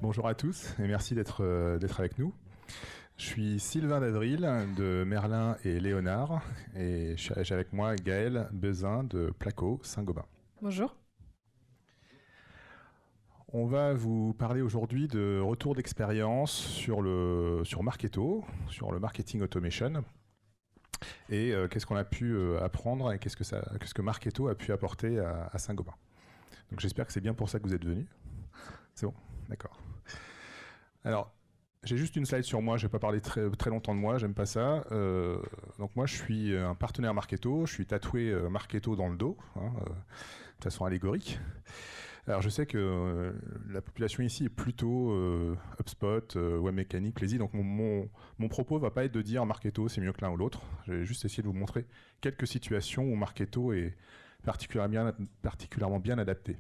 Bonjour à tous et merci d'être avec nous. Je suis Sylvain Dadril de Merlin et Léonard et j'ai avec moi Gaël Bezin de Placo Saint-Gobain. Bonjour. On va vous parler aujourd'hui de retour d'expérience sur Marketo, sur le marketing automation et qu'est-ce qu'on a pu apprendre et qu'est-ce que Marketo a pu apporter à Saint-Gobain. Donc j'espère que c'est bien pour ça que vous êtes venus. C'est bon, d'accord. Alors, j'ai juste une slide sur moi, je ne vais pas parler très longtemps de moi, j'aime pas ça. Donc moi, je suis un partenaire Marketo, je suis tatoué Marketo dans le dos, de façon allégorique. Alors je sais que la population ici est plutôt HubSpot, Webmecanic, Lazy, donc mon propos ne va pas être de dire Marketo c'est mieux que l'un ou l'autre. Je vais juste essayer de vous montrer quelques situations où Marketo est particulièrement bien adapté.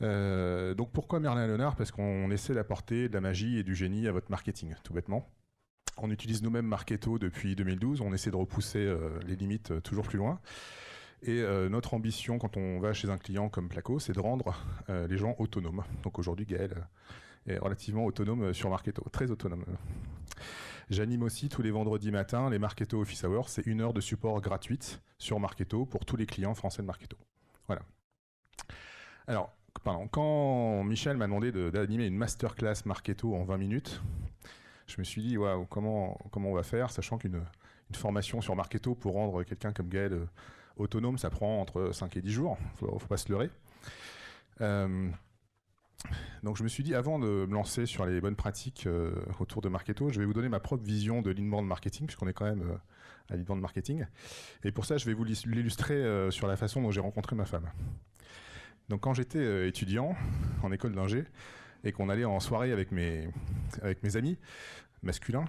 Donc pourquoi Merlin et Léonard? Parce qu'on essaie d'apporter de la magie et du génie à votre marketing, tout bêtement. On utilise nous-mêmes Marketo depuis 2012, on essaie de repousser les limites toujours plus loin. Et notre ambition quand on va chez un client comme Placo, c'est de rendre les gens autonomes. Donc aujourd'hui, Gaël est relativement autonome sur Marketo, très autonome. J'anime aussi tous les vendredis matins les Marketo Office Hours, c'est 1 heure de support gratuite sur Marketo pour tous les clients français de Marketo. Voilà. Alors, quand Michel m'a demandé d'animer une masterclass Marketo en 20 minutes, je me suis dit, waouh, comment on va faire, sachant qu'une formation sur Marketo pour rendre quelqu'un comme Gaël autonome, ça prend entre 5 et 10 jours, faut pas se leurrer. Donc je me suis dit, avant de me lancer sur les bonnes pratiques autour de Marketo, je vais vous donner ma propre vision de l'inbound marketing, puisqu'on est quand même à l'inbound marketing. Et pour ça, je vais vous l'illustrer sur la façon dont j'ai rencontré ma femme. Donc quand j'étais étudiant en école d'ingé et qu'on allait en soirée avec mes amis masculins,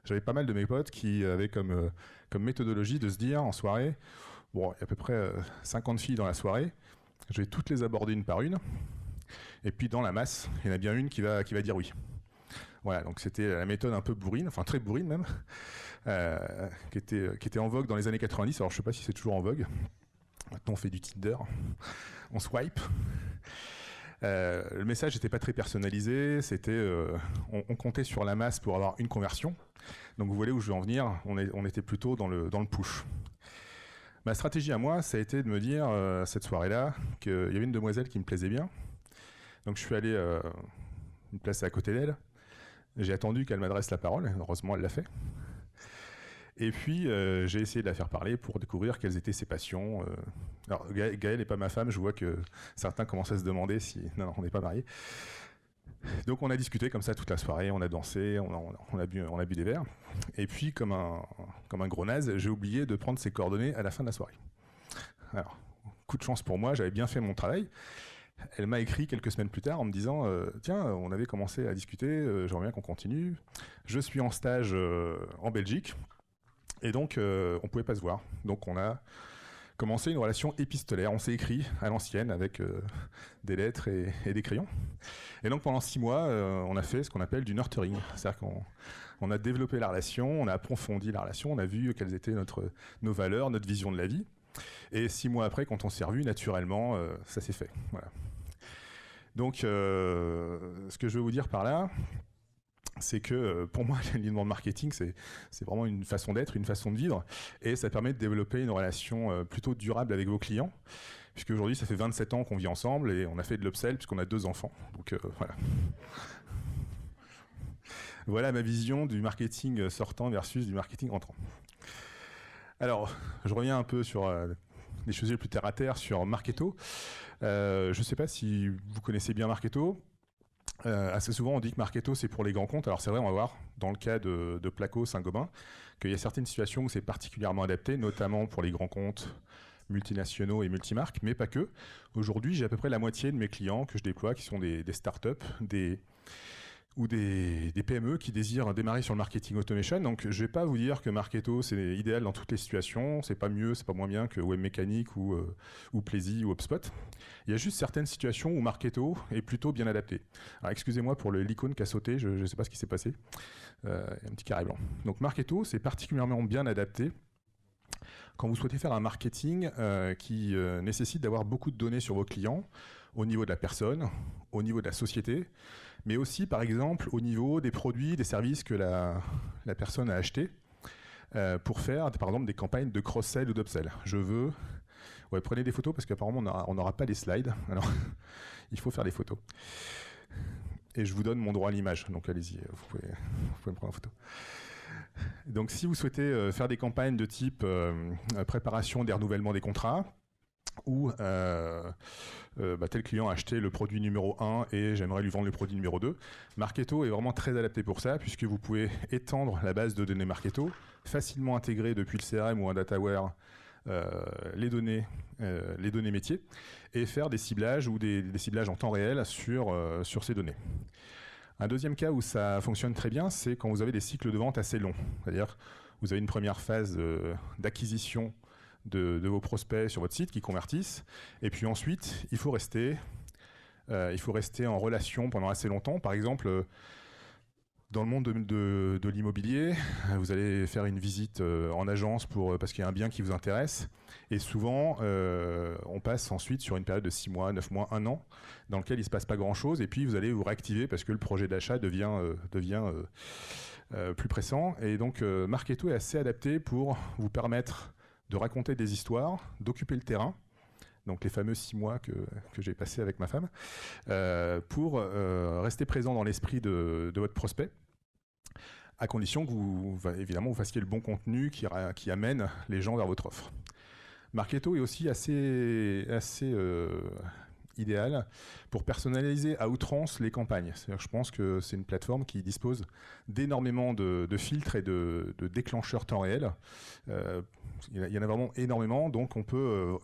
j'avais pas mal de mes potes qui avaient comme méthodologie de se dire en soirée, bon, il y a à peu près 50 filles dans la soirée, je vais toutes les aborder une par une, et puis dans la masse, il y en a bien une qui va dire oui. Voilà, donc c'était la méthode un peu bourrine, enfin très bourrine même, qui était en vogue dans les années 90, alors je sais pas si c'est toujours en vogue. Maintenant, on fait du Tinder, on swipe. Le message n'était pas très personnalisé, c'était on comptait sur la masse pour avoir une conversion. Donc vous voyez où je veux en venir, on était plutôt dans le push. Ma stratégie à moi, ça a été de me dire cette soirée-là qu'il y avait une demoiselle qui me plaisait bien. Donc je suis allé me placer à côté d'elle. J'ai attendu qu'elle m'adresse la parole, heureusement elle l'a fait. Et puis, j'ai essayé de la faire parler pour découvrir quelles étaient ses passions. Alors, Gaël n'est pas ma femme, je vois que certains commencent à se demander si... Non, on n'est pas mariés. Donc, on a discuté comme ça toute la soirée, on a dansé, on a bu des verres. Et puis, comme un gros naze, j'ai oublié de prendre ses coordonnées à la fin de la soirée. Alors, coup de chance pour moi, j'avais bien fait mon travail. Elle m'a écrit quelques semaines plus tard en me disant tiens, on avait commencé à discuter, j'aimerais bien qu'on continue. Je suis en stage en Belgique. Et donc, on pouvait pas se voir. Donc, on a commencé une relation épistolaire. On s'est écrit à l'ancienne avec des lettres et des crayons. Et donc, pendant 6 mois, on a fait ce qu'on appelle du nurturing. C'est-à-dire qu'on a développé la relation, on a approfondi la relation, on a vu quelles étaient nos valeurs, notre vision de la vie. Et 6 mois après, quand on s'est revus, naturellement, ça s'est fait. Voilà. Donc, ce que je veux vous dire par là, c'est que pour moi, l'inbound marketing, c'est vraiment une façon d'être, une façon de vivre, et ça permet de développer une relation plutôt durable avec vos clients, puisque aujourd'hui, ça fait 27 ans qu'on vit ensemble, et on a fait de l'upsell puisqu'on a 2 enfants. Donc voilà. Voilà ma vision du marketing sortant versus du marketing entrant. Alors, je reviens un peu sur des choses les plus terre à terre sur Marketo. Je ne sais pas si vous connaissez bien Marketo. Assez souvent, on dit que Marketo, c'est pour les grands comptes. Alors c'est vrai, on va voir, dans le cas de Placo Saint-Gobain, qu'il y a certaines situations où c'est particulièrement adapté, notamment pour les grands comptes multinationaux et multimarques, mais pas que. Aujourd'hui, j'ai à peu près la moitié de mes clients que je déploie qui sont des startups, ou des PME qui désirent démarrer sur le marketing automation. Donc je ne vais pas vous dire que Marketo c'est idéal dans toutes les situations, c'est pas mieux, c'est pas moins bien que Webmecanic ou Plazy ou HubSpot. Il y a juste certaines situations où Marketo est plutôt bien adapté. Alors excusez-moi pour l'icône qui a sauté, je ne sais pas ce qui s'est passé. Il y a un petit carré blanc. Donc Marketo c'est particulièrement bien adapté quand vous souhaitez faire un marketing qui nécessite d'avoir beaucoup de données sur vos clients, au niveau de la personne, au niveau de la société, mais aussi, par exemple, au niveau des produits, des services que la personne a achetés, pour faire, par exemple, des campagnes de cross-sell ou d'upsell. Je veux... Ouais, prenez des photos, parce qu'apparemment, on n'aura pas les slides. Alors, il faut faire des photos. Et je vous donne mon droit à l'image, donc allez-y, vous pouvez me prendre en photo. Donc, si vous souhaitez faire des campagnes de type préparation des renouvellements des contrats, ou tel client a acheté le produit numéro 1 et j'aimerais lui vendre le produit numéro 2. Marketo est vraiment très adapté pour ça, puisque vous pouvez étendre la base de données Marketo, facilement intégrer depuis le CRM ou un dataware les données métiers, et faire des ciblages ou des ciblages en temps réel sur ces données. Un deuxième cas où ça fonctionne très bien, c'est quand vous avez des cycles de vente assez longs. C'est-à-dire vous avez une première phase d'acquisition de vos prospects sur votre site qui convertissent, et puis ensuite il faut rester en relation pendant assez longtemps. Par exemple, dans le monde de l'immobilier, vous allez faire une visite en agence parce qu'il y a un bien qui vous intéresse, et souvent on passe ensuite sur une période de 6 mois, 9 mois, 1 an, dans lequel il ne se passe pas grand-chose, et puis vous allez vous réactiver parce que le projet d'achat devient plus pressant. Et donc Marketo est assez adapté pour vous permettre de raconter des histoires, d'occuper le terrain, donc les fameux 6 mois que j'ai passés avec ma femme, pour rester présent dans l'esprit de votre prospect, à condition que vous fassiez le bon contenu qui amène les gens vers votre offre. Marketo est aussi assez idéal pour personnaliser à outrance les campagnes. C'est-à-dire que je pense que c'est une plateforme qui dispose d'énormément de filtres et de déclencheurs temps réel. Il y en a vraiment énormément, donc on peut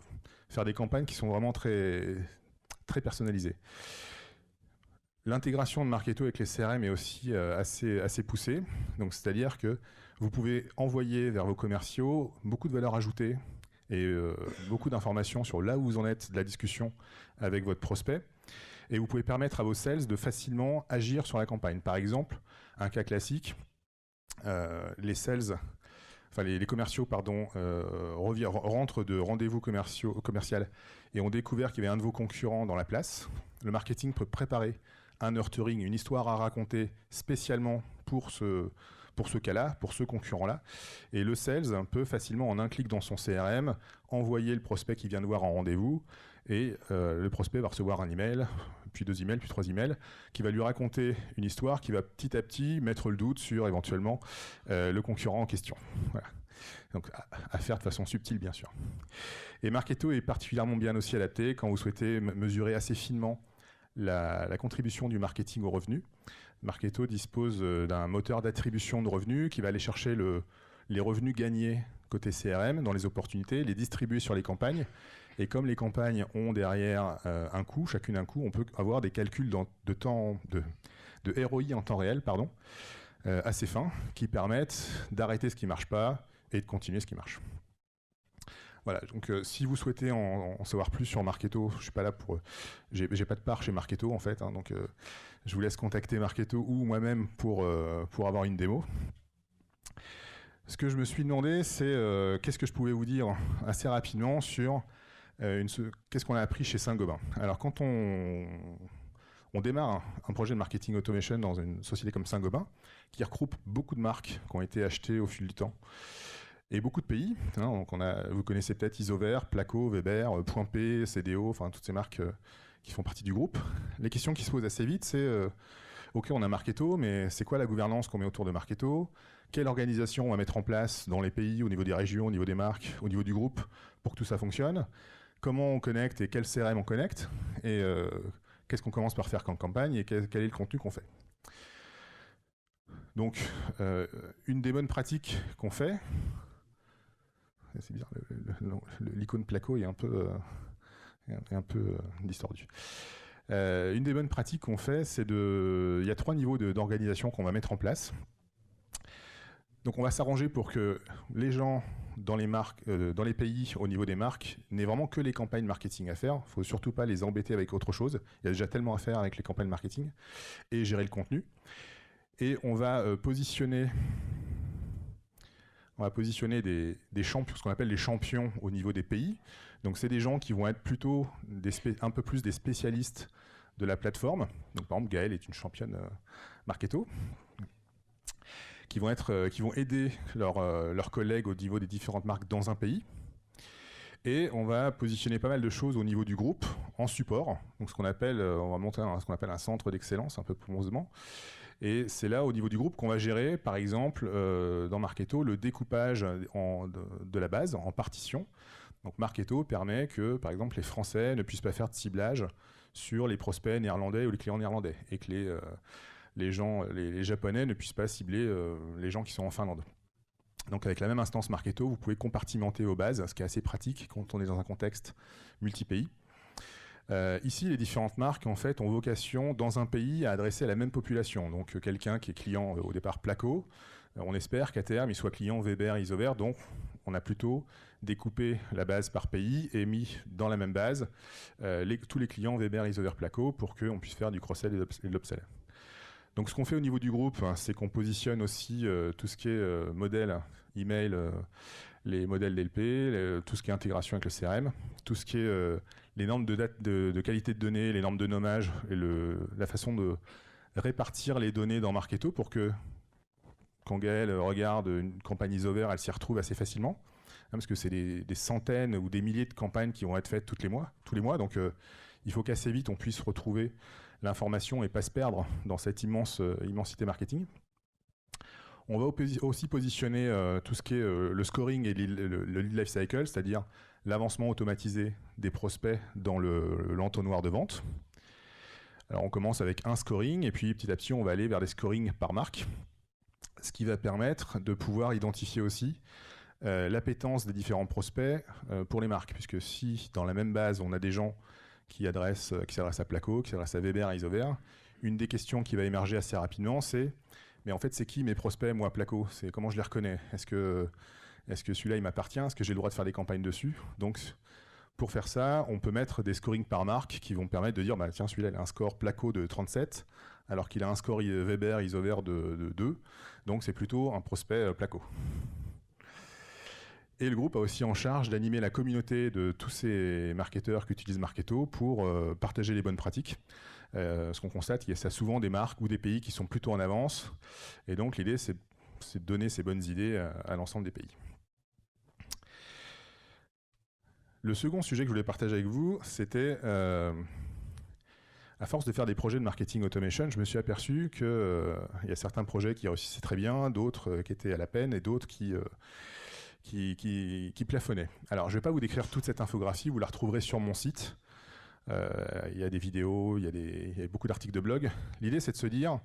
faire des campagnes qui sont vraiment très, très personnalisées. L'intégration de Marketo avec les CRM est aussi assez poussée. Donc, c'est-à-dire que vous pouvez envoyer vers vos commerciaux beaucoup de valeur ajoutée et beaucoup d'informations sur là où vous en êtes de la discussion avec votre prospect. Et vous pouvez permettre à vos sales de facilement agir sur la campagne. Par exemple, un cas classique, les commerciaux rentrent de rendez-vous commercial et ont découvert qu'il y avait un de vos concurrents dans la place. Le marketing peut préparer un nurturing, une histoire à raconter spécialement pour ce cas-là, pour ce concurrent-là. Et le sales peut facilement, en un clic dans son CRM, envoyer le prospect qui vient de voir en rendez-vous, et le prospect va recevoir un email, puis 2 emails, puis 3 emails, qui va lui raconter une histoire qui va petit à petit mettre le doute sur éventuellement le concurrent en question. Voilà. Donc à faire de façon subtile, bien sûr. Et Marketo est particulièrement bien aussi adapté quand vous souhaitez mesurer assez finement la contribution du marketing aux revenus. Marketo dispose d'un moteur d'attribution de revenus qui va aller chercher les revenus gagnés côté CRM dans les opportunités, les distribuer sur les campagnes. Et comme les campagnes ont derrière un coût, chacune un coût, on peut avoir des calculs de ROI en temps réel, assez fins, qui permettent d'arrêter ce qui ne marche pas et de continuer ce qui marche. Voilà, donc si vous souhaitez en savoir plus sur Marketo, je suis pas là pour... j'ai pas de part chez Marketo en fait, hein, donc je vous laisse contacter Marketo ou moi-même pour avoir une démo. Ce que je me suis demandé, c'est qu'est-ce que je pouvais vous dire assez rapidement sur qu'est-ce qu'on a appris chez Saint-Gobain. Alors quand on démarre un projet de marketing automation dans une société comme Saint-Gobain, qui regroupe beaucoup de marques qui ont été achetées au fil du temps, et beaucoup de pays. Hein, donc vous connaissez peut-être Isover, Placo, Weber, Point P, CDO, enfin toutes ces marques qui font partie du groupe. Les questions qui se posent assez vite, c'est OK, on a Marketo, mais c'est quoi la gouvernance qu'on met autour de Marketo? Quelle organisation on va mettre en place dans les pays, au niveau des régions, au niveau des marques, au niveau du groupe, pour que tout ça fonctionne? Comment on connecte et quel CRM on connecte? Et qu'est-ce qu'on commence par faire comme campagne et quel est le contenu qu'on fait? Donc, une des bonnes pratiques qu'on fait, c'est bizarre, l'icône Placo est un peu distordue. Une des bonnes pratiques qu'on fait, il y a 3 niveaux d'organisation qu'on va mettre en place. Donc on va s'arranger pour que les gens dans les marques, dans les pays, au niveau des marques, n'aient vraiment que les campagnes marketing à faire. Il ne faut surtout pas les embêter avec autre chose. Il y a déjà tellement à faire avec les campagnes marketing et gérer le contenu. Et on va positionner on va positionner des champions, ce qu'on appelle les champions au niveau des pays. Donc c'est des gens qui vont être plutôt un peu plus des spécialistes de la plateforme. Donc par exemple, Gaëlle est une championne Marketo, qui vont aider leurs collègues au niveau des différentes marques dans un pays. Et on va positionner pas mal de choses au niveau du groupe en support. Donc ce qu'on appelle, on va monter ce qu'on appelle un centre d'excellence, un peu pompeusement. Et c'est là, au niveau du groupe, qu'on va gérer, par exemple, dans Marketo, le découpage de la base en partitions. Donc Marketo permet que, par exemple, les Français ne puissent pas faire de ciblage sur les prospects néerlandais ou les clients néerlandais, et que les Japonais ne puissent pas cibler les gens qui sont en Finlande. Donc avec la même instance Marketo, vous pouvez compartimenter vos bases, ce qui est assez pratique quand on est dans un contexte multi-pays. Ici, les différentes marques en fait, ont vocation dans un pays à adresser à la même population. Donc quelqu'un qui est client au départ Placo, on espère qu'à terme il soit client Weber, Isover. Donc on a plutôt découpé la base par pays et mis dans la même base tous les clients Weber, Isover, Placo pour qu'on puisse faire du cross-sell et de l'upsell. Donc ce qu'on fait au niveau du groupe, c'est qu'on positionne aussi tout ce qui est modèle, email, les modèles DLP, tout ce qui est intégration avec le CRM, tout ce qui est les normes de qualité de données, les normes de nommage et la façon de répartir les données dans Marketo pour que quand Gaëlle regarde une campagne Isover, elle s'y retrouve assez facilement, parce que c'est des centaines ou des milliers de campagnes qui vont être faites tous les mois. Donc il faut qu'assez vite on puisse retrouver l'information et pas se perdre dans cette immensité marketing. On va aussi positionner tout ce qui est le scoring et le lead life cycle, c'est-à-dire l'avancement automatisé des prospects dans l'entonnoir de vente. Alors on commence avec un scoring et puis petit à petit on va aller vers des scorings par marque, ce qui va permettre de pouvoir identifier aussi l'appétence des différents prospects pour les marques, puisque si dans la même base on a des gens qui s'adresse à Placo, qui s'adresse à Weber, à Isover. Une des questions qui va émerger assez rapidement, c'est mais en fait, c'est qui mes prospects, moi, Placo? C'est comment je les reconnais? Est-ce que celui-là, il m'appartient? Est-ce que j'ai le droit de faire des campagnes dessus? Donc, pour faire ça, on peut mettre des scorings par marque qui vont permettre de dire bah, tiens, celui-là, il a un score Placo de 37, alors qu'il a un score Weber, Isover de 2. Donc, c'est plutôt un prospect Placo. Et le groupe a aussi en charge d'animer la communauté de tous ces marketeurs qui utilisent Marketo pour partager les bonnes pratiques. Ce qu'on constate, il y a souvent des marques ou des pays qui sont plutôt en avance. Et donc l'idée, c'est de donner ces bonnes idées à l'ensemble des pays. Le second sujet que je voulais partager avec vous, c'était, à force de faire des projets de marketing automation, je me suis aperçu qu'il y a certains projets qui réussissaient très bien, d'autres qui étaient à la peine et d'autres qui plafonnait. Alors, je ne vais pas vous décrire toute cette infographie, vous la retrouverez sur mon site. Il y a des vidéos, il y a beaucoup d'articles de blog. L'idée, c'est de se dire,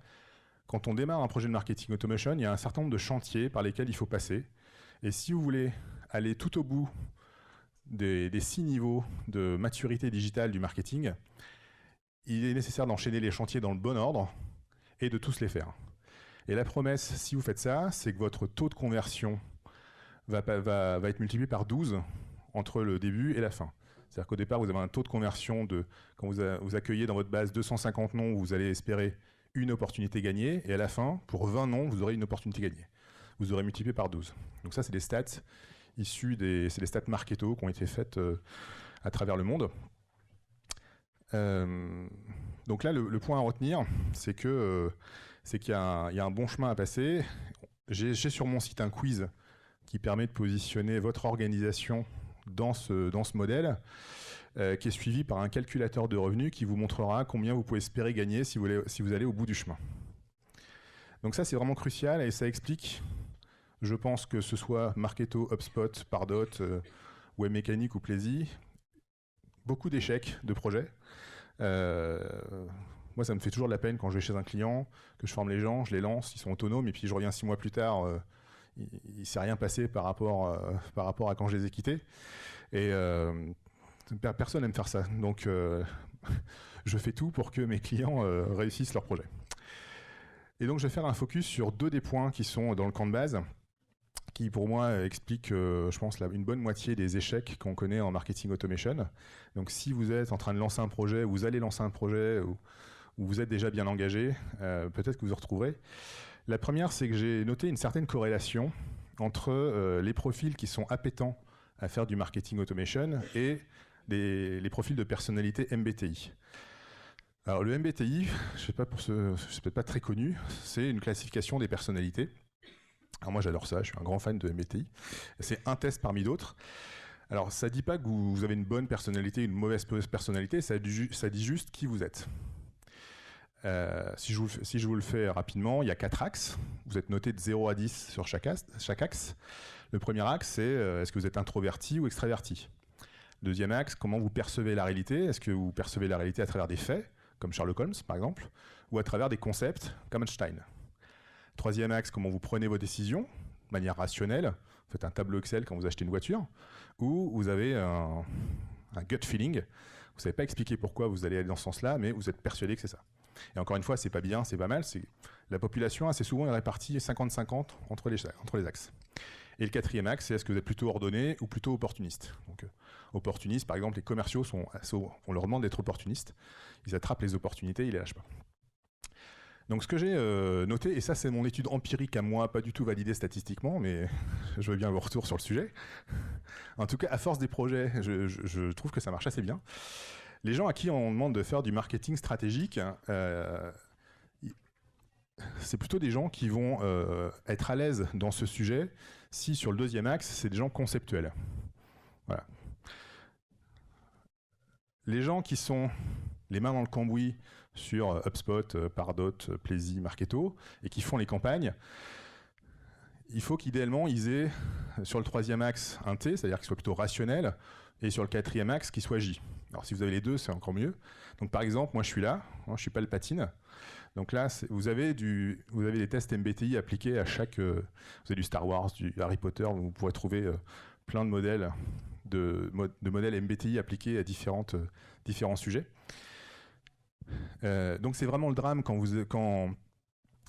quand on démarre un projet de marketing automation, il y a un certain nombre de chantiers par lesquels il faut passer. Et si vous voulez aller tout au bout des 6 niveaux de maturité digitale du marketing, il est nécessaire d'enchaîner les chantiers dans le bon ordre et de tous les faire. Et la promesse, si vous faites ça, c'est que votre taux de conversion va être multiplié par 12 entre le début et la fin. C'est-à-dire qu'au départ, vous avez un taux de conversion quand vous accueillez dans votre base 250 noms, vous allez espérer une opportunité gagnée, et à la fin, pour 20 noms, vous aurez une opportunité gagnée. Vous aurez multiplié par 12. Donc ça, c'est des stats issues c'est des stats Marketo qui ont été faites à travers le monde. Donc là, le point à retenir, c'est qu'il y a un bon chemin à passer. J'ai sur mon site un quiz qui permet de positionner votre organisation dans ce modèle, qui est suivi par un calculateur de revenus qui vous montrera combien vous pouvez espérer gagner si vous allez au bout du chemin. Donc ça, c'est vraiment crucial et ça explique, je pense que ce soit Marketo, HubSpot, Pardot, Webmecanic ou Plaisy, beaucoup d'échecs de projets. Moi, ça me fait toujours de la peine quand je vais chez un client, que je forme les gens, je les lance, ils sont autonomes, et puis je reviens 6 mois plus tard, il ne s'est rien passé par rapport à quand je les ai quittés. Et personne n'aime faire ça. Donc, je fais tout pour que mes clients réussissent leur projet. Et donc, je vais faire un focus sur 2 des points qui sont dans le camp de base, qui pour moi expliquent, je pense, une bonne moitié des échecs qu'on connaît en marketing automation. Donc, si vous êtes en train de lancer un projet, vous allez lancer un projet, ou vous êtes déjà bien engagé, peut-être que vous vous retrouverez. La première, c'est que j'ai noté une certaine corrélation entre les profils qui sont appétents à faire du marketing automation et les profils de personnalité MBTI. Alors le MBTI, je sais pas pour ceux, c'est peut-être pas très connu, c'est une classification des personnalités. Alors moi j'adore ça, je suis un grand fan de MBTI. C'est un test parmi d'autres. Alors ça dit pas que vous avez une bonne personnalité, une mauvaise personnalité, ça dit juste qui vous êtes. Si je vous le fais rapidement, il y a 4 axes. Vous êtes noté de 0 à 10 sur chaque axe. Le premier axe, c'est est-ce que vous êtes introverti ou extraverti. Deuxième axe, comment vous percevez la réalité. Est-ce que vous percevez la réalité à travers des faits, comme Sherlock Holmes par exemple, ou à travers des concepts, comme Einstein. Troisième axe, comment vous prenez vos décisions, de manière rationnelle. Vous faites un tableau Excel quand vous achetez une voiture, ou vous avez un gut feeling. Vous ne savez pas expliquer pourquoi vous allez aller dans ce sens-là, mais vous êtes persuadé que c'est ça. Et encore une fois, c'est pas bien, c'est pas mal. La population, assez souvent, est répartie 50-50 entre les axes. Et le quatrième axe, c'est est-ce que vous êtes plutôt ordonné ou plutôt opportuniste. Donc, opportuniste, par exemple, les commerciaux, on leur demande d'être opportunistes. Ils attrapent les opportunités, ils les lâchent pas. Donc ce que j'ai noté, et ça c'est mon étude empirique à moi, pas du tout validée statistiquement, mais je veux bien vos retours sur le sujet. En tout cas, à force des projets, je trouve que ça marche assez bien. Les gens à qui on demande de faire du marketing stratégique, c'est plutôt des gens qui vont être à l'aise dans ce sujet si sur le deuxième axe, c'est des gens conceptuels. Voilà. Les gens qui sont les mains dans le cambouis sur HubSpot, Pardot, Plaisy, Marketo, et qui font les campagnes, il faut qu'idéalement, ils aient sur le troisième axe un T, c'est-à-dire qu'ils soient plutôt rationnels, et sur le quatrième axe, qu'ils soient J. Alors si vous avez les deux, c'est encore mieux. Donc par exemple, moi je suis là, je suis Palpatine. Donc là, vous avez des tests MBTI appliqués à chaque... vous avez du Star Wars, du Harry Potter, vous pourrez trouver plein de modèles modèles MBTI appliqués à différents sujets. Donc c'est vraiment le drame quand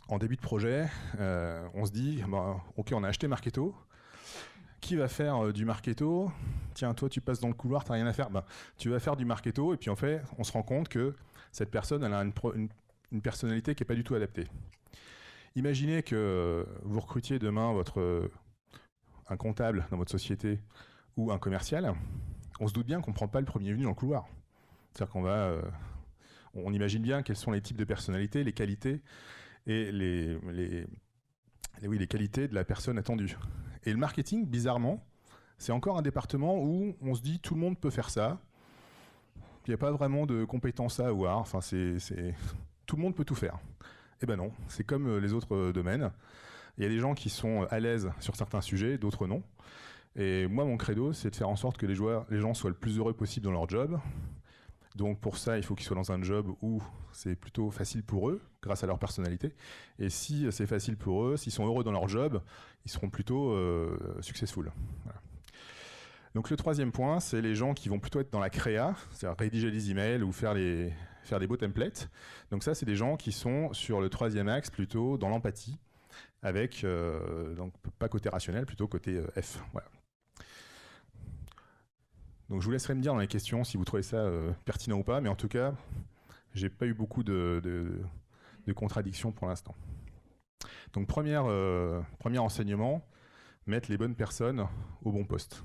en début de projet, on se dit, ok, on a acheté Marketo, qui va faire du Marketo? Tiens, toi tu passes dans le couloir, t'as rien à faire. Tu vas faire du Marketo, et puis en fait, on se rend compte que cette personne, elle a une personnalité qui n'est pas du tout adaptée. Imaginez que vous recrutiez demain un comptable dans votre société ou un commercial. On se doute bien qu'on ne prend pas le premier venu dans le couloir. C'est-à-dire qu'on on imagine bien quels sont les types de personnalités, les qualités et les qualités de la personne attendue. Et le marketing, bizarrement, c'est encore un département où on se dit tout le monde peut faire ça. Il n'y a pas vraiment de compétences à avoir. Enfin, tout le monde peut tout faire. Eh ben non, c'est comme les autres domaines. Il y a des gens qui sont à l'aise sur certains sujets, d'autres non. Et moi, mon credo, c'est de faire en sorte que les gens soient le plus heureux possible dans leur job. Donc pour ça, il faut qu'ils soient dans un job où c'est plutôt facile pour eux, grâce à leur personnalité. Et si c'est facile pour eux, s'ils sont heureux dans leur job, ils seront plutôt successful. Voilà. Donc le troisième point, c'est les gens qui vont plutôt être dans la créa, c'est-à-dire rédiger des emails ou faire des beaux templates. Donc ça, c'est des gens qui sont sur le troisième axe, plutôt dans l'empathie, avec, donc pas côté rationnel, plutôt côté F. Voilà. Donc je vous laisserai me dire dans les questions si vous trouvez ça pertinent ou pas, mais en tout cas, j'ai pas eu beaucoup de contradictions pour l'instant. Donc premier enseignement, mettre les bonnes personnes au bon poste.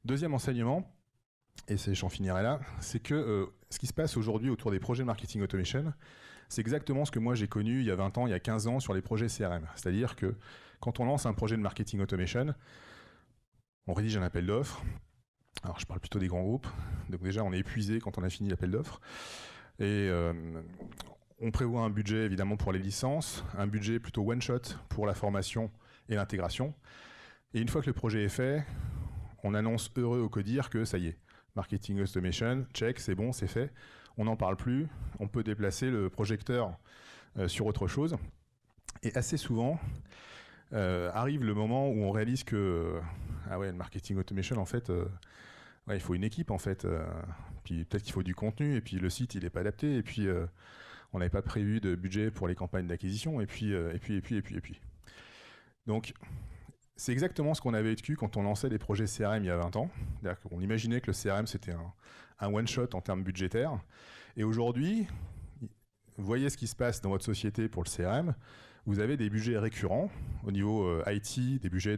Deuxième enseignement, et j'en finirai là, c'est que ce qui se passe aujourd'hui autour des projets de marketing automation, c'est exactement ce que moi j'ai connu il y a 20 ans, il y a 15 ans sur les projets CRM. C'est-à-dire que quand on lance un projet de marketing automation, on rédige un appel d'offres. Alors je parle plutôt des grands groupes, donc déjà on est épuisé quand on a fini l'appel d'offres. Et on prévoit un budget évidemment pour les licences, un budget plutôt one-shot pour la formation et l'intégration. Et une fois que le projet est fait, on annonce heureux au codir que ça y est, marketing automation, check, c'est bon, c'est fait. On n'en parle plus, on peut déplacer le projecteur sur autre chose. Et assez souvent, arrive le moment où on réalise que le marketing automation, en fait, il faut une équipe, en fait. Puis peut-être qu'il faut du contenu, et puis le site, il n'est pas adapté, et puis on n'avait pas prévu de budget pour les campagnes d'acquisition, et puis. Donc, c'est exactement ce qu'on avait vécu quand on lançait des projets CRM il y a 20 ans. C'est-à-dire qu'on imaginait que le CRM, c'était un one-shot en termes budgétaires. Et aujourd'hui, vous voyez ce qui se passe dans votre société pour le CRM. vous avez des budgets récurrents au niveau IT, des budgets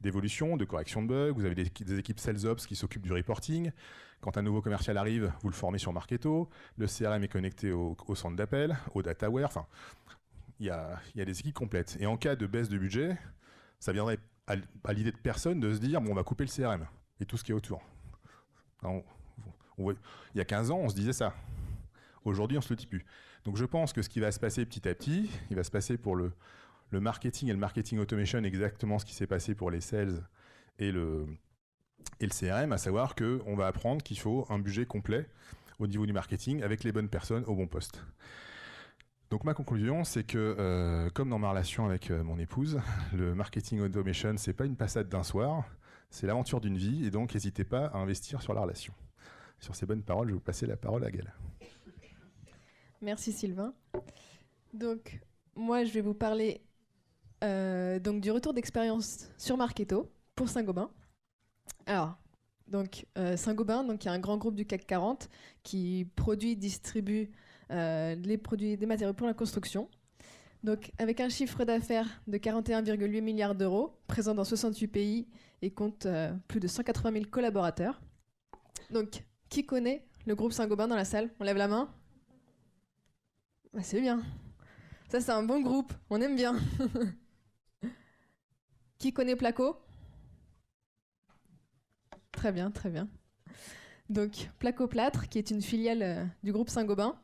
d'évolution, de correction de bugs, vous avez des équipes Sales Ops qui s'occupent du reporting. Quand un nouveau commercial arrive, vous le formez sur Marketo, le CRM est connecté au centre d'appel, au dataware, enfin, il y a des équipes complètes. Et en cas de baisse de budget, ça viendrait à l'idée de personne de se dire, bon, on va couper le CRM et tout ce qui est autour. Alors, il y a 15 ans, on se disait ça. Aujourd'hui, on ne se le dit plus. Donc je pense que ce qui va se passer petit à petit, il va se passer pour le marketing et le marketing automation exactement ce qui s'est passé pour les sales et le CRM, à savoir qu'on va apprendre qu'il faut un budget complet au niveau du marketing avec les bonnes personnes au bon poste. Donc ma conclusion, c'est que comme dans ma relation avec mon épouse, le marketing automation, c'est pas une passade d'un soir, c'est l'aventure d'une vie, et donc n'hésitez pas à investir sur la relation. Sur ces bonnes paroles, je vais vous passer la parole à Gaëlle. Merci Sylvain. Donc, moi, je vais vous parler donc, du retour d'expérience sur Marketo pour Saint-Gobain. Alors, donc, Saint-Gobain, donc, il y a un grand groupe du CAC 40 qui produit, distribue les produits, des matériaux pour la construction. Donc, avec un chiffre d'affaires de 41,8 milliards d'euros, présent dans 68 pays et compte plus de 180 000 collaborateurs. Donc, qui connaît le groupe Saint-Gobain dans la salle? On lève la main. Bah, c'est bien. Ça, c'est un bon groupe. On aime bien. Qui connaît Placo? Très bien, très bien. Donc, Placo Plâtre, qui est une filiale du groupe Saint-Gobain,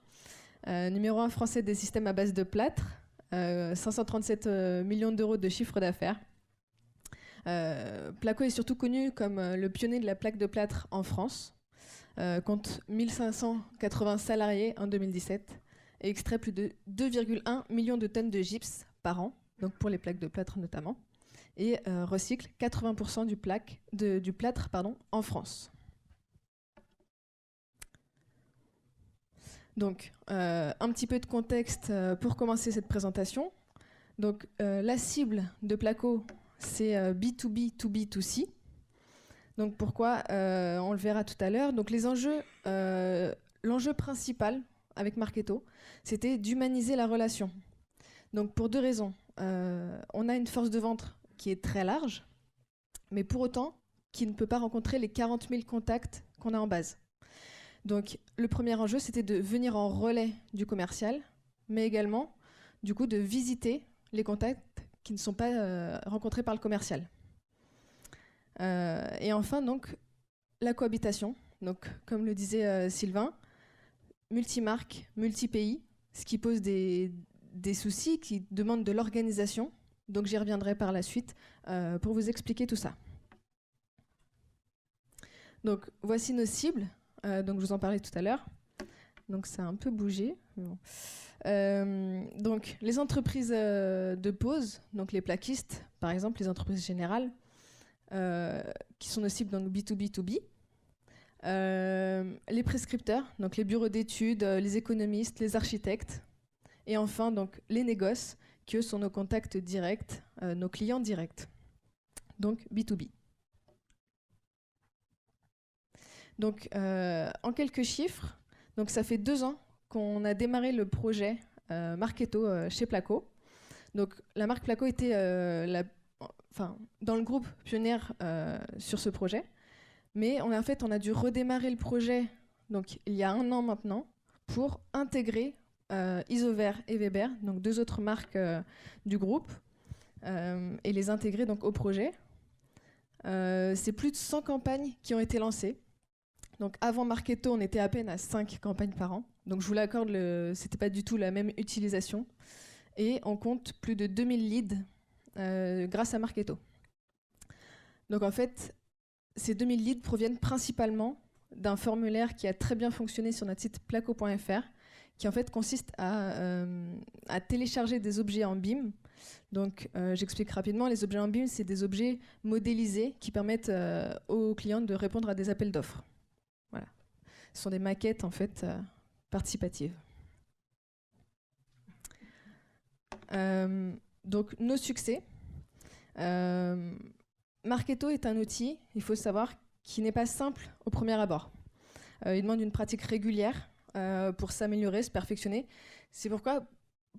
numéro 1 français des systèmes à base de plâtre, 537 millions d'euros de chiffre d'affaires. Placo est surtout connu comme le pionnier de la plaque de plâtre en France, compte 1580 salariés en 2017 et extrait plus de 2,1 millions de tonnes de gypse par an, donc pour les plaques de plâtre notamment, et recycle 80% du plâtre en France. Donc, un petit peu de contexte pour commencer cette présentation. Donc, la cible de Placo, c'est B2B, 2B2C. Donc, pourquoi on le verra tout à l'heure. Donc, les enjeux, l'enjeu principal avec Marketo, c'était d'humaniser la relation. Donc, pour deux raisons. On a une force de vente qui est très large, mais pour autant, qui ne peut pas rencontrer les 40 000 contacts qu'on a en base. Donc, le premier enjeu, c'était de venir en relais du commercial, mais également, du coup, de visiter les contacts qui ne sont pas rencontrés par le commercial. Et enfin, donc, la cohabitation. Donc, comme le disait Sylvain, multimarque, multi-pays, ce qui pose des soucis, qui demandent de l'organisation. Donc, j'y reviendrai par la suite pour vous expliquer tout ça. Donc, voici nos cibles. Donc, je vous en parlais tout à l'heure. Donc, ça a un peu bougé. Mais bon. Donc, les entreprises de pose, donc les plaquistes, par exemple, les entreprises générales, qui sont nos cibles dans le B2B2B. Les prescripteurs, donc les bureaux d'études, les économistes, les architectes. Et enfin, donc, les négoces, qui eux sont nos contacts directs, nos clients directs. Donc, B2B. Donc, en quelques chiffres, donc ça fait 2 ans qu'on a démarré le projet Marketo chez Placo. Donc, la marque Placo était dans le groupe pionnière sur ce projet. Mais on a dû redémarrer le projet donc, il y a 1 an maintenant pour intégrer Isover et Weber, donc 2 autres marques du groupe, et les intégrer donc, au projet. C'est plus de 100 campagnes qui ont été lancées. Donc avant Marketo, on était à peine à 5 campagnes par an. Donc je vous l'accorde, c'était pas du tout la même utilisation. Et on compte plus de 2000 leads grâce à Marketo. Donc en fait, ces 2000 leads proviennent principalement d'un formulaire qui a très bien fonctionné sur notre site placo.fr, qui en fait consiste à télécharger des objets en BIM. Donc j'explique rapidement, les objets en BIM, c'est des objets modélisés qui permettent aux clients de répondre à des appels d'offres. Voilà. Ce sont des maquettes en fait participatives. Donc nos succès. Marketo est un outil, il faut savoir, qui n'est pas simple au premier abord. Il demande une pratique régulière pour s'améliorer, se perfectionner. C'est pourquoi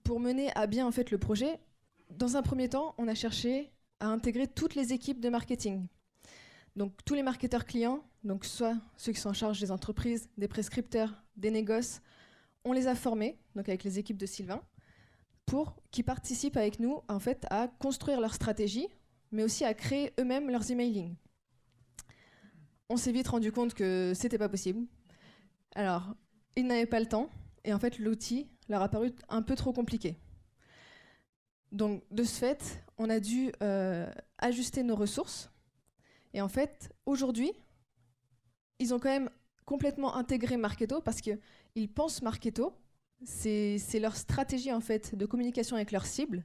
pour mener à bien en fait, le projet, dans un premier temps, on a cherché à intégrer toutes les équipes de marketing. Donc tous les marketeurs clients, donc soit ceux qui sont en charge des entreprises, des prescripteurs, des négoces, on les a formés, donc avec les équipes de Sylvain, pour qu'ils participent avec nous en fait, à construire leur stratégie, mais aussi à créer eux-mêmes leurs emailing. On s'est vite rendu compte que c'était pas possible. Alors, ils n'avaient pas le temps, et en fait, l'outil leur a paru un peu trop compliqué. Donc, de ce fait, on a dû ajuster nos ressources. Et en fait, aujourd'hui, ils ont quand même complètement intégré Marketo parce qu'ils pensent Marketo. C'est leur stratégie en fait, de communication avec leur cible.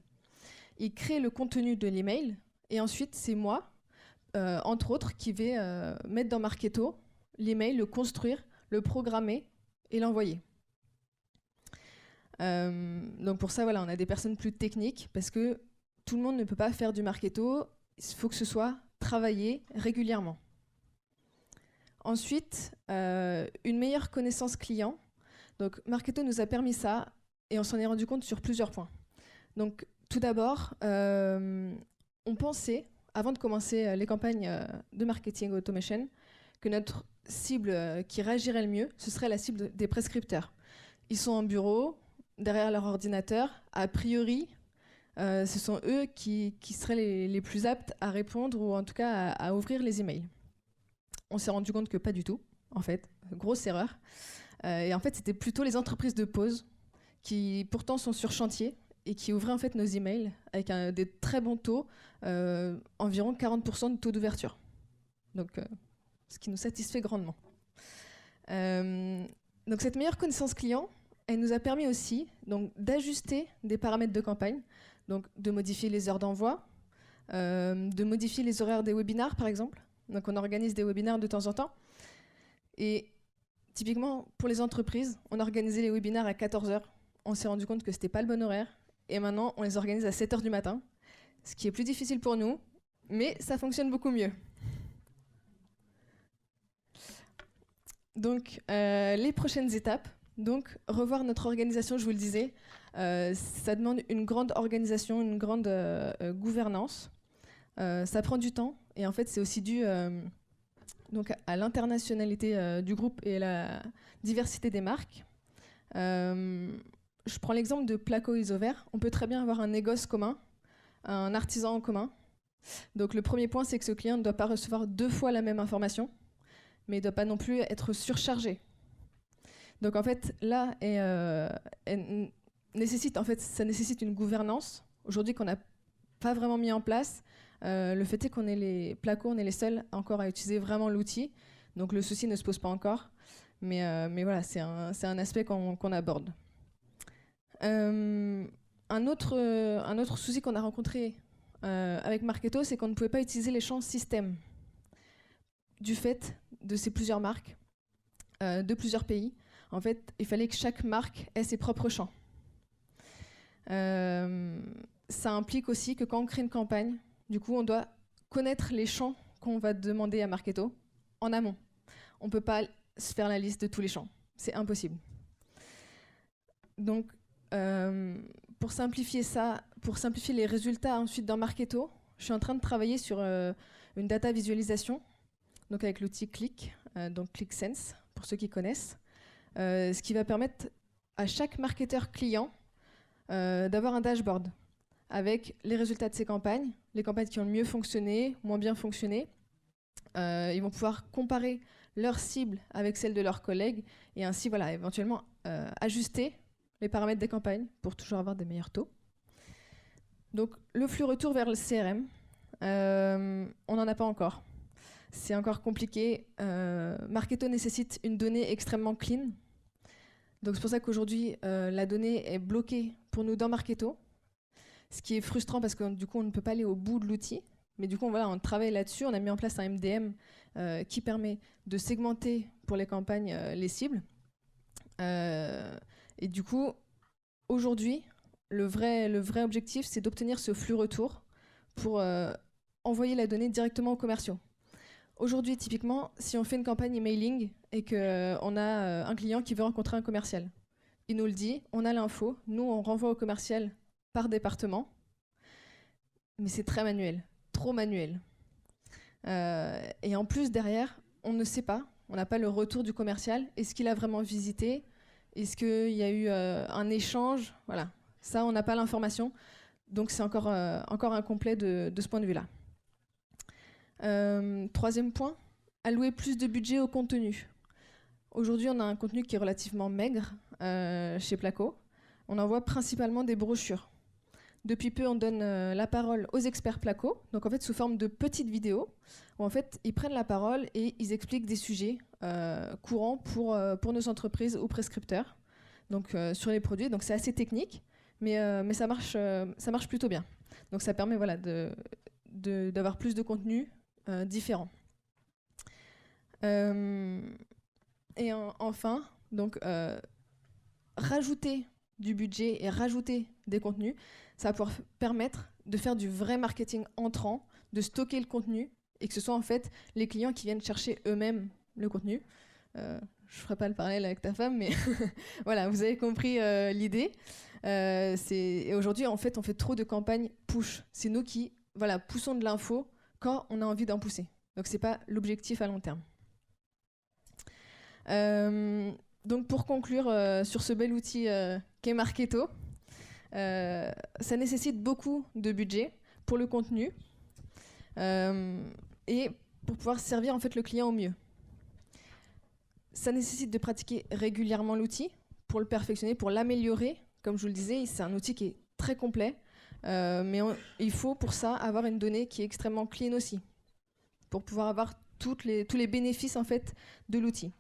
Ils créent le contenu de l'email. Et ensuite, c'est moi, entre autres, qui vais mettre dans Marketo l'email, le construire, le programmer et l'envoyer. Donc pour ça, voilà, on a des personnes plus techniques parce que tout le monde ne peut pas faire du Marketo. Il faut que ce soit travaillé régulièrement. Ensuite, une meilleure connaissance client. Donc Marketo nous a permis ça et on s'en est rendu compte sur plusieurs points. Donc tout d'abord, on pensait, avant de commencer les campagnes de marketing automation, que notre cible qui réagirait le mieux, ce serait la cible des prescripteurs. Ils sont en bureau, derrière leur ordinateur. A priori, ce sont eux qui seraient les plus aptes à répondre ou en tout cas à ouvrir les emails. On s'est rendu compte que pas du tout, en fait. Grosse erreur. Et en fait, c'était plutôt les entreprises de pause qui pourtant sont sur chantier et qui ouvraient en fait nos emails avec des très bons taux, environ 40% de taux d'ouverture. Donc, ce qui nous satisfait grandement. Donc cette meilleure connaissance client, elle nous a permis aussi d'ajuster des paramètres de campagne, donc de modifier les heures d'envoi, de modifier les horaires des webinars par exemple. Donc on organise des webinars de temps en temps. Et typiquement, pour les entreprises, on organisait les webinars à 14h. On s'est rendu compte que ce n'était pas le bon horaire. Et maintenant, on les organise à 7h du matin, ce qui est plus difficile pour nous, mais ça fonctionne beaucoup mieux. Donc, les prochaines étapes, donc revoir notre organisation, je vous le disais, ça demande une grande organisation, une grande gouvernance. Ça prend du temps et en fait, c'est aussi dû donc à l'internationalité du groupe et à la diversité des marques. Je prends l'exemple de Placo Isover. On peut très bien avoir un négoce commun, un artisan en commun. Donc le premier point, c'est que ce client ne doit pas recevoir 2 fois la même information, mais il ne doit pas non plus être surchargé. Donc en fait, là, ça nécessite une gouvernance, aujourd'hui qu'on n'a pas vraiment mis en place. Le fait est qu'on est les Placo, on est les seuls encore à utiliser vraiment l'outil, donc le souci ne se pose pas encore. Mais voilà, c'est un aspect qu'on aborde. Un autre souci qu'on a rencontré avec Marketo, c'est qu'on ne pouvait pas utiliser les champs système du fait de ces plusieurs marques, de plusieurs pays. En fait, il fallait que chaque marque ait ses propres champs. Ça implique aussi que quand on crée une campagne, du coup, on doit connaître les champs qu'on va demander à Marketo en amont. On ne peut pas se faire la liste de tous les champs. C'est impossible. Donc, pour simplifier ça, pour simplifier les résultats ensuite dans Marketo, je suis en train de travailler sur une data visualisation, donc avec l'outil Click, donc ClickSense, pour ceux qui connaissent, ce qui va permettre à chaque marketeur client d'avoir un dashboard avec les résultats de ses campagnes, les campagnes qui ont le mieux fonctionné, moins bien fonctionné. Ils vont pouvoir comparer leur cible avec celle de leurs collègues et ainsi voilà, éventuellement ajuster les paramètres des campagnes pour toujours avoir des meilleurs taux. Donc le flux retour vers le CRM, on n'en a pas encore. C'est encore compliqué. Marketo nécessite une donnée extrêmement clean. Donc c'est pour ça qu'aujourd'hui, la donnée est bloquée pour nous dans Marketo, ce qui est frustrant parce que du coup, on ne peut pas aller au bout de l'outil. Mais du coup, voilà, on travaille là-dessus. On a mis en place un MDM qui permet de segmenter pour les campagnes les cibles. Et du coup, aujourd'hui, le vrai objectif, c'est d'obtenir ce flux retour pour envoyer la donnée directement aux commerciaux. Aujourd'hui, typiquement, si on fait une campagne emailing et qu'on a un client qui veut rencontrer un commercial, il nous le dit, on a l'info, nous on renvoie au commercial par département, mais c'est très manuel, trop manuel. Et en plus derrière, on ne sait pas, on n'a pas le retour du commercial. Est-ce qu'il a vraiment visité? Est-ce qu'il y a eu un échange? Voilà, ça on n'a pas l'information, donc c'est encore incomplet de ce point de vue-là. Troisième point, allouer plus de budget au contenu. Aujourd'hui, on a un contenu qui est relativement maigre chez Placo. On envoie principalement des brochures. Depuis peu, on donne la parole aux experts Placo, donc en fait sous forme de petites vidéos, où en fait ils prennent la parole et ils expliquent des sujets courants pour nos entreprises ou prescripteurs, donc sur les produits. Donc c'est assez technique, mais ça marche plutôt bien. Donc ça permet voilà, d'avoir plus de contenu différent. Et enfin, donc rajouter du budget et rajouter des contenus, ça va pouvoir permettre de faire du vrai marketing entrant, de stocker le contenu et que ce soit en fait les clients qui viennent chercher eux-mêmes le contenu. Je ferai pas le parallèle avec ta femme, mais voilà, vous avez compris l'idée. Et aujourd'hui, en fait, on fait trop de campagnes push. C'est nous qui poussons de l'info quand on a envie d'en pousser. Donc c'est pas l'objectif à long terme. Donc pour conclure sur ce bel outil qu'est Marketo, ça nécessite beaucoup de budget pour le contenu et pour pouvoir servir en fait le client au mieux. Ça nécessite de pratiquer régulièrement l'outil pour le perfectionner, pour l'améliorer. Comme je vous le disais, c'est un outil qui est très complet, mais il faut pour ça avoir une donnée qui est extrêmement clean aussi, pour pouvoir avoir tous les bénéfices en fait de l'outil.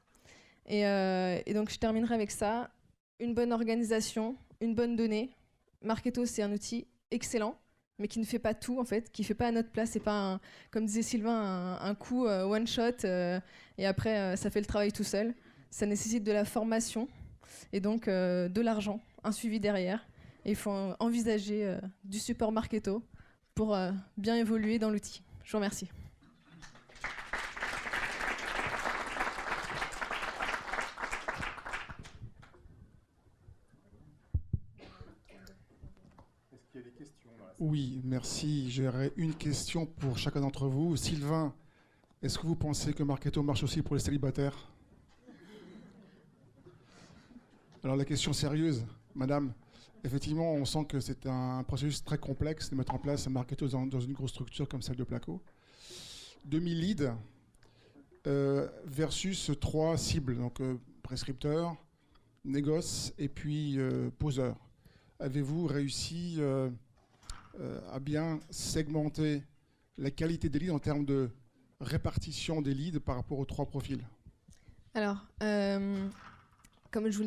Et donc je terminerai avec ça, une bonne organisation, une bonne donnée. Marketo, c'est un outil excellent, mais qui ne fait pas tout en fait, qui ne fait pas à notre place. C'est pas, comme disait Sylvain, un coup one shot et après ça fait le travail tout seul. Ça nécessite de la formation et donc de l'argent, un suivi derrière. Et il faut envisager du support Marketo pour bien évoluer dans l'outil. Je vous remercie. Oui, merci. J'aurais une question pour chacun d'entre vous. Sylvain, est-ce que vous pensez que Marketo marche aussi pour les célibataires? Alors la question sérieuse, madame, effectivement, on sent que c'est un processus très complexe de mettre en place un Marketo dans une grosse structure comme celle de Placo. 2000 leads versus 3 cibles, donc prescripteurs, négoce et puis poseurs. Avez-vous réussi à bien segmenter la qualité des leads en termes de répartition des leads par rapport aux 3 profils? Alors,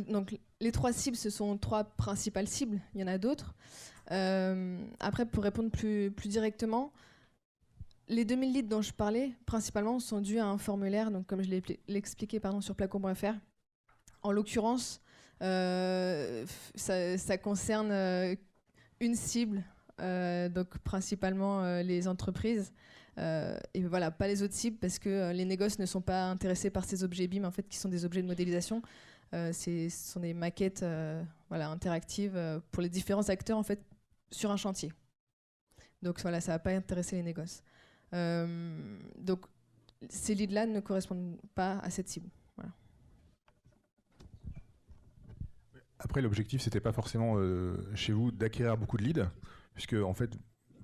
donc, les 3 cibles, ce sont 3 principales cibles. Il y en a d'autres. Après, pour répondre plus directement, les 2000 leads dont je parlais, principalement, sont dus à un formulaire, donc comme je l'ai expliqué sur placo.fr. En l'occurrence, ça concerne une cible, donc principalement les entreprises. Et voilà, pas les autres cibles parce que les négoces ne sont pas intéressés par ces objets BIM en fait, qui sont des objets de modélisation. Ce sont des maquettes interactives pour les différents acteurs en fait, sur un chantier. Donc voilà, ça ne va pas intéresser les négoces. Donc ces leads-là ne correspondent pas à cette cible. Voilà. Après, l'objectif, c'était pas forcément chez vous d'acquérir beaucoup de leads, puisque en fait,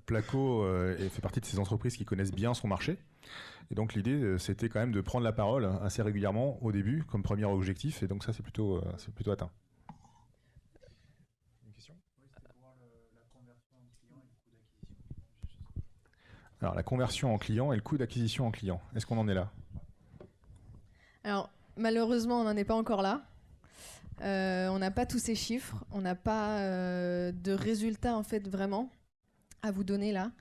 Placo fait partie de ces entreprises qui connaissent bien son marché. Et donc l'idée, c'était quand même de prendre la parole assez régulièrement au début, comme premier objectif. Et donc ça, c'est plutôt atteint. Une question ? Alors, la conversion en client et le coût d'acquisition en client. Est-ce qu'on en est là ? Alors, malheureusement, on n'en est pas encore là. On n'a pas tous ces chiffres. On n'a pas de résultats, en fait, vraiment, à vous donner là.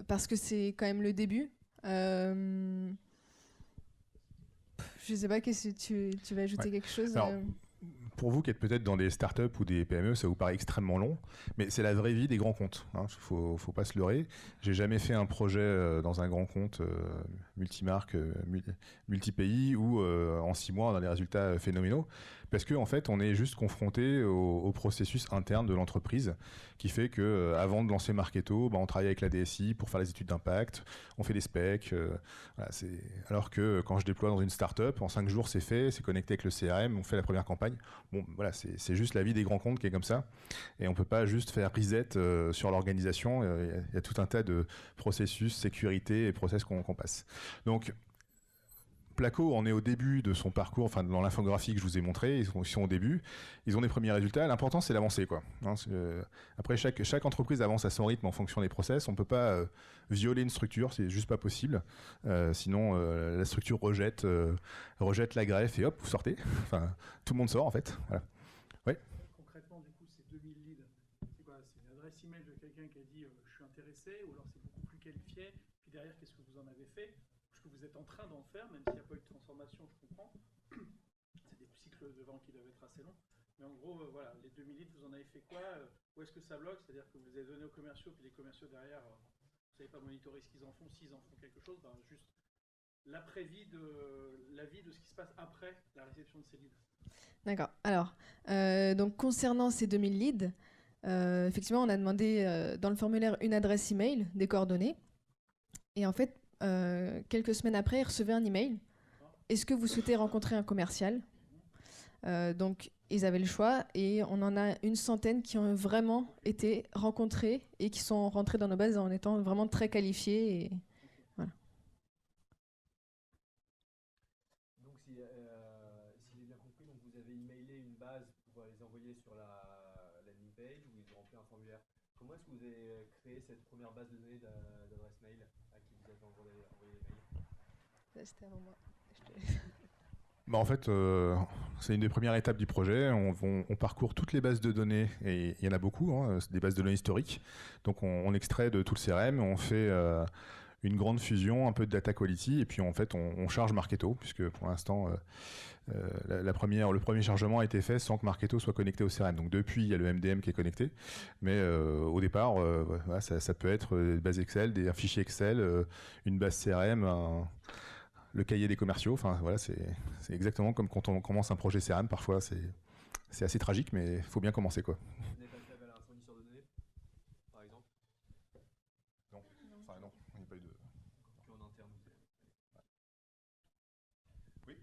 Parce que c'est quand même le début. Je ne sais pas, qu'est-ce que tu vas ajouter quelque chose ? Alors, pour vous qui êtes peut-être dans des startups ou des PME, ça vous paraît extrêmement long, mais c'est la vraie vie des grands comptes. Hein, faut pas se leurrer. J'ai jamais fait un projet dans un grand compte multimarque, multi-pays où en 6 mois on a des résultats phénoménaux. Parce qu'en fait, on est juste confronté au processus interne de l'entreprise qui fait qu'avant de lancer Marketo, on travaille avec la DSI pour faire les études d'impact, on fait des specs. Voilà, alors que quand je déploie dans une startup, en 5 jours, c'est fait, c'est connecté avec le CRM, on fait la première campagne. Bon, voilà, c'est juste la vie des grands comptes qui est comme ça. Et on ne peut pas juste faire reset sur l'organisation. Il y a tout un tas de processus, sécurité et process qu'on passe. Donc, Placo, on est au début de son parcours, enfin dans l'infographie que je vous ai montré, ils sont au début, ils ont des premiers résultats. L'important, c'est d'avancer, quoi. Après, chaque entreprise avance à son rythme en fonction des process. On ne peut pas violer une structure, c'est juste pas possible. Sinon, la structure rejette la greffe et hop, vous sortez. Enfin, tout le monde sort en fait. Voilà. Oui. Concrètement, du coup, ces 2000 leads, c'est quoi? C'est une adresse email de quelqu'un qui a dit je suis intéressé, ou alors c'est beaucoup plus qualifié. Puis derrière, qu'est-ce que vous en avez fait? Ce que vous êtes en train d'en faire, même s'il n'y a pas eu de transformation, je comprends. C'est des cycles de vente qui doivent être assez longs. Mais en gros, voilà, les 2000 leads, vous en avez fait quoi? Où est-ce que ça bloque? C'est-à-dire que vous les avez donnés aux commerciaux, puis les commerciaux derrière, vous ne savez pas monitorer ce qu'ils en font, s'ils en font quelque chose, juste l'après-vie la vie de ce qui se passe après la réception de ces leads. D'accord. Alors, donc concernant ces 2000 leads, effectivement, on a demandé dans le formulaire une adresse email, des coordonnées. Et en fait, quelques semaines après, ils recevaient un email. Est-ce que vous souhaitez rencontrer un commercial? Donc, ils avaient le choix et on en a une centaine qui ont vraiment été rencontrés et qui sont rentrés dans nos bases en étant vraiment très qualifiés. Et voilà. Donc, si j'ai bien compris, donc vous avez emailé une base pour les envoyer sur la landing page où ils ont rempli un formulaire. Comment est-ce que vous avez créé cette première base de données d'adresse mail à qui vous avez envoyé les mails? C'était avant moi. En fait, c'est une des premières étapes du projet. On parcourt toutes les bases de données, et il y en a beaucoup, c'est des bases de données historiques. Donc on extrait de tout le CRM, on fait une grande fusion, un peu de data quality, et puis en fait on charge Marketo, puisque pour l'instant le premier chargement a été fait sans que Marketo soit connecté au CRM. Donc depuis, il y a le MDM qui est connecté, mais au départ, voilà, ça peut être des bases Excel, un fichier Excel, une base CRM, le cahier des commerciaux. Enfin voilà, c'est exactement comme quand on commence un projet CRM. Parfois, c'est assez tragique, mais il faut bien commencer, quoi. Vous n'avez pas fait appel à un fournisseur de données, par exemple? Non, enfin non, il n'y a pas eu de. Que en interne, vous avez. Oui.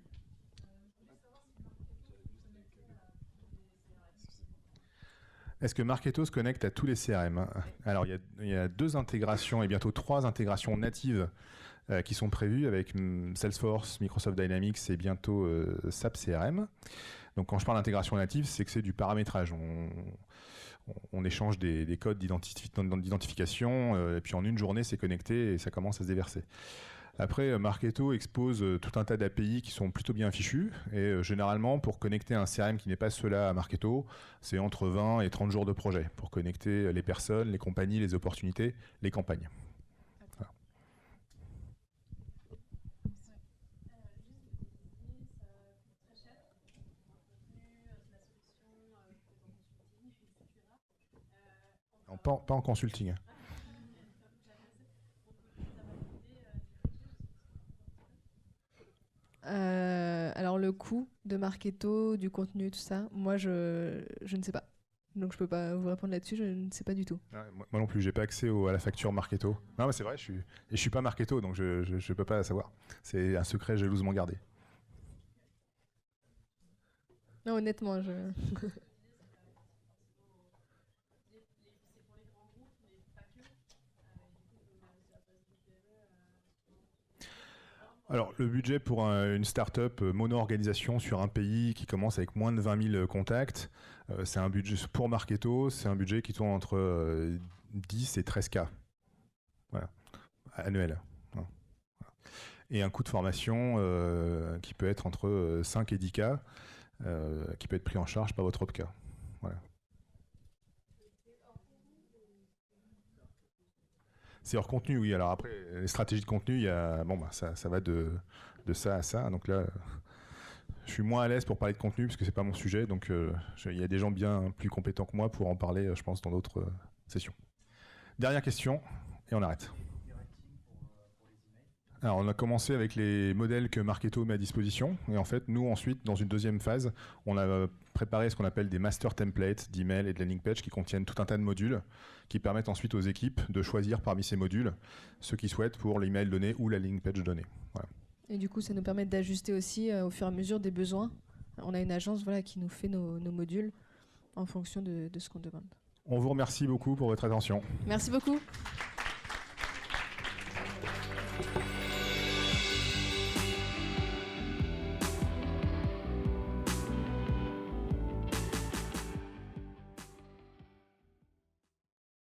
Est-ce que Marketo se connecte à tous les CRM? Alors, il y a 2 intégrations et bientôt 3 intégrations natives qui sont prévues avec Salesforce, Microsoft Dynamics et bientôt SAP CRM. Donc, quand je parle d'intégration native, c'est que c'est du paramétrage. On échange des codes d'identification et puis en une journée, c'est connecté et ça commence à se déverser. Après, Marketo expose tout un tas d'API qui sont plutôt bien fichus. Et généralement, pour connecter un CRM qui n'est pas cela à Marketo, c'est entre 20 et 30 jours de projet pour connecter les personnes, les compagnies, les opportunités, les campagnes. Voilà. Non, pas en consulting. Alors le coût de Marketo, du contenu, tout ça, moi je ne sais pas. Donc je peux pas vous répondre là-dessus, je ne sais pas du tout. Ouais, moi non plus, j'ai pas accès à la facture Marketo. Non, mais c'est vrai, je suis pas Marketo, donc je peux pas savoir. C'est un secret jalousement gardé. Non, honnêtement, je. Alors, le budget pour une start-up mono-organisation sur un pays qui commence avec moins de 20 000 contacts, c'est un budget pour Marketo, c'est un budget qui tourne entre 10 et 13K. Voilà, annuel. Et un coût de formation qui peut être entre 5 et 10K, qui peut être pris en charge par votre OPCA. Voilà. C'est hors contenu, oui. Alors après, les stratégies de contenu, il y a, ça va de ça à ça. Donc là, je suis moins à l'aise pour parler de contenu parce que c'est pas mon sujet. Donc il y a des gens bien plus compétents que moi pour en parler, je pense, dans d'autres sessions. Dernière question et on arrête. Alors, on a commencé avec les modèles que Marketo met à disposition. Et en fait, nous, ensuite, dans une deuxième phase, on a préparé ce qu'on appelle des master templates d'email et de landing page qui contiennent tout un tas de modules qui permettent ensuite aux équipes de choisir parmi ces modules ce qu'ils souhaitent pour l'email donné ou la landing page donnée. Voilà. Et du coup, ça nous permet d'ajuster aussi au fur et à mesure des besoins. On a une agence qui nous fait nos modules en fonction de ce qu'on demande. On vous remercie beaucoup pour votre attention. Merci beaucoup.